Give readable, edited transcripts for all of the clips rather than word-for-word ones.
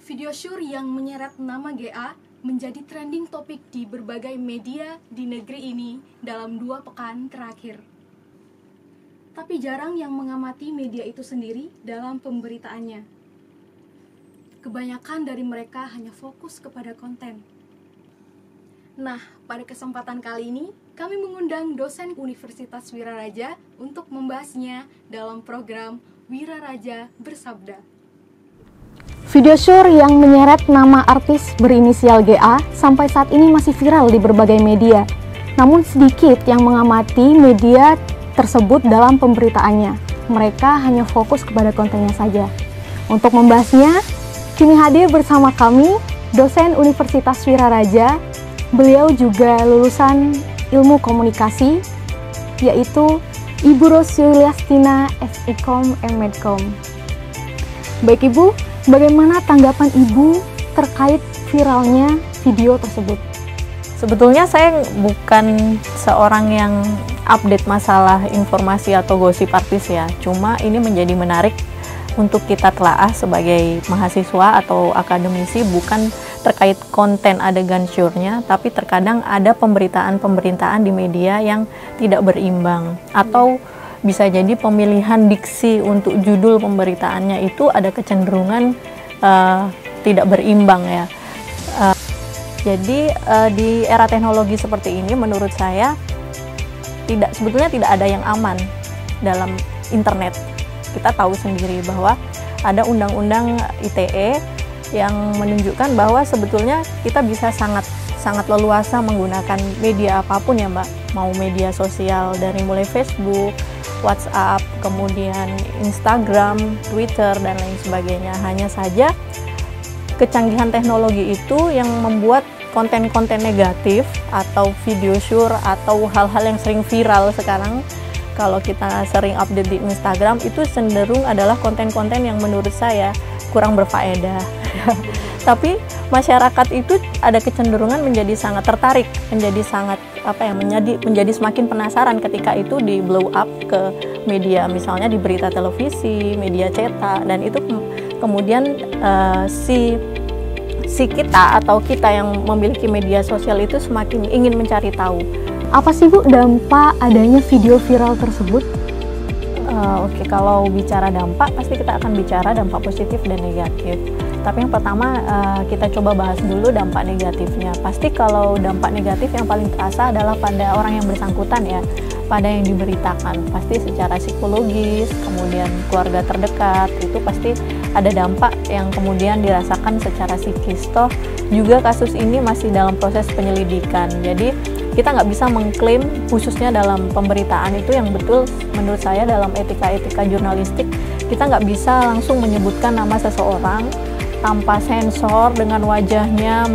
Video syur yang menyeret nama GA menjadi trending topik di berbagai media di negeri ini dalam 2 pekan terakhir. Tapi jarang yang mengamati media itu sendiri dalam pemberitaannya. Kebanyakan dari mereka hanya fokus kepada konten. Nah, pada kesempatan kali ini, kami mengundang dosen Universitas Wiraraja untuk membahasnya dalam program Wiraraja Bersabda. Video syur yang menyeret nama artis berinisial GA sampai saat ini masih viral di berbagai media. Namun sedikit yang mengamati media tersebut dalam pemberitaannya. Mereka hanya fokus kepada kontennya saja. Untuk membahasnya, kini hadir bersama kami dosen Universitas Wiraraja. Beliau juga lulusan Ilmu Komunikasi, yaitu Ibu Rosyuliastina SIKOM M.Medcom. Baik Ibu, bagaimana tanggapan Ibu terkait viralnya video tersebut? Sebetulnya saya bukan seorang yang update masalah informasi atau gosip artis ya. Cuma ini menjadi menarik untuk kita telaah sebagai mahasiswa atau akademisi, bukan terkait konten adegan syurnya, tapi terkadang ada pemberitaan-pemberitaan di media yang tidak berimbang, atau bisa jadi pemilihan diksi untuk judul pemberitaannya itu ada kecenderungan tidak berimbang ya. Jadi di era teknologi seperti ini menurut saya sebetulnya tidak ada yang aman dalam internet. Kita tahu sendiri bahwa ada undang-undang ITE yang menunjukkan bahwa sebetulnya kita bisa sangat leluasa menggunakan media apapun ya Mbak, mau media sosial dari mulai Facebook, WhatsApp, kemudian Instagram, Twitter, dan lain sebagainya. Hanya saja kecanggihan teknologi itu yang membuat konten-konten negatif atau video syur atau hal-hal yang sering viral sekarang, kalau kita sering update di Instagram, itu cenderung adalah konten-konten yang menurut saya kurang berfaedah. Tapi masyarakat itu ada kecenderungan menjadi sangat tertarik, menjadi sangat menjadi semakin penasaran ketika itu di blow up ke media, misalnya di berita televisi, media cetak, dan itu kemudian si kita atau kita yang memiliki media sosial itu semakin ingin mencari tahu. Apa sih Bu dampak adanya video viral tersebut? Oke, kalau bicara dampak, pasti kita akan bicara dampak positif dan negatif. Tapi yang pertama kita coba bahas dulu dampak negatifnya. Pasti kalau dampak negatif yang paling terasa adalah pada orang yang bersangkutan ya, pada yang diberitakan. Pasti secara psikologis, kemudian keluarga terdekat, itu pasti ada dampak yang kemudian dirasakan secara psikis. Toh juga kasus ini masih dalam proses penyelidikan. Jadi kita nggak bisa mengklaim khususnya dalam pemberitaan itu yang betul. Menurut saya dalam etika-etika jurnalistik, kita nggak bisa langsung menyebutkan nama seseorang tanpa sensor dengan wajahnya,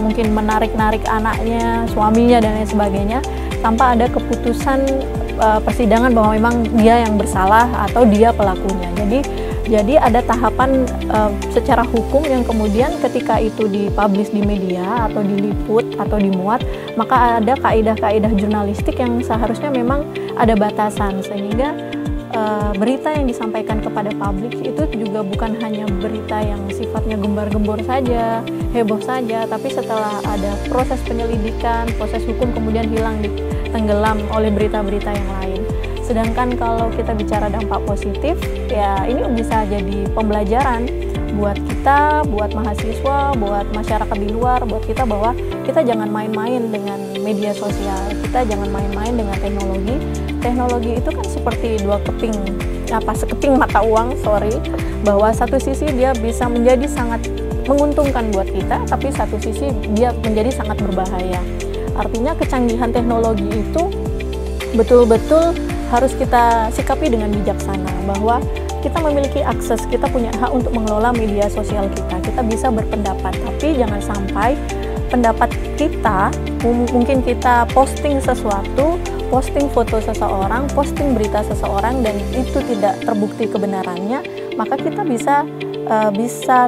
mungkin menarik-narik anaknya, suaminya, dan lain sebagainya, tanpa ada keputusan persidangan bahwa memang dia yang bersalah atau dia pelakunya. Jadi ada tahapan secara hukum yang kemudian ketika itu dipublish di media atau diliput atau dimuat, maka ada kaidah-kaidah jurnalistik yang seharusnya memang ada batasan, sehingga berita yang disampaikan kepada publik itu juga bukan hanya berita yang sifatnya gembar-gembor saja, heboh saja, tapi setelah ada proses penyelidikan, proses hukum kemudian tenggelam oleh berita-berita yang lain. Sedangkan kalau kita bicara dampak positif, ya ini bisa jadi pembelajaran buat kita, buat mahasiswa, buat masyarakat di luar, buat kita bahwa kita jangan main-main dengan media sosial, kita jangan main-main dengan teknologi. Teknologi itu kan seperti sekeping mata uang, bahwa satu sisi dia bisa menjadi sangat menguntungkan buat kita, tapi satu sisi dia menjadi sangat berbahaya. Artinya kecanggihan teknologi itu betul-betul harus kita sikapi dengan bijaksana, bahwa kita memiliki akses, kita punya hak untuk mengelola media sosial kita bisa berpendapat, tapi jangan sampai pendapat kita, mungkin kita posting sesuatu, posting foto seseorang, posting berita seseorang, dan itu tidak terbukti kebenarannya, maka kita bisa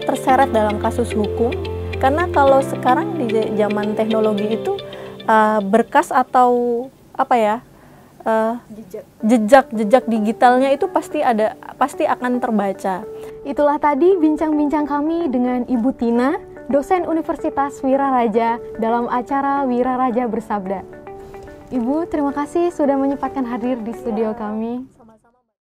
terseret dalam kasus hukum. Karena kalau sekarang di zaman teknologi itu berkas atau jejak digitalnya itu pasti akan terbaca. Itulah tadi bincang-bincang kami dengan Ibu Tina, dosen Universitas Wiraraja dalam acara Wiraraja Bersabda. Ibu, terima kasih sudah menyempatkan hadir di studio kami.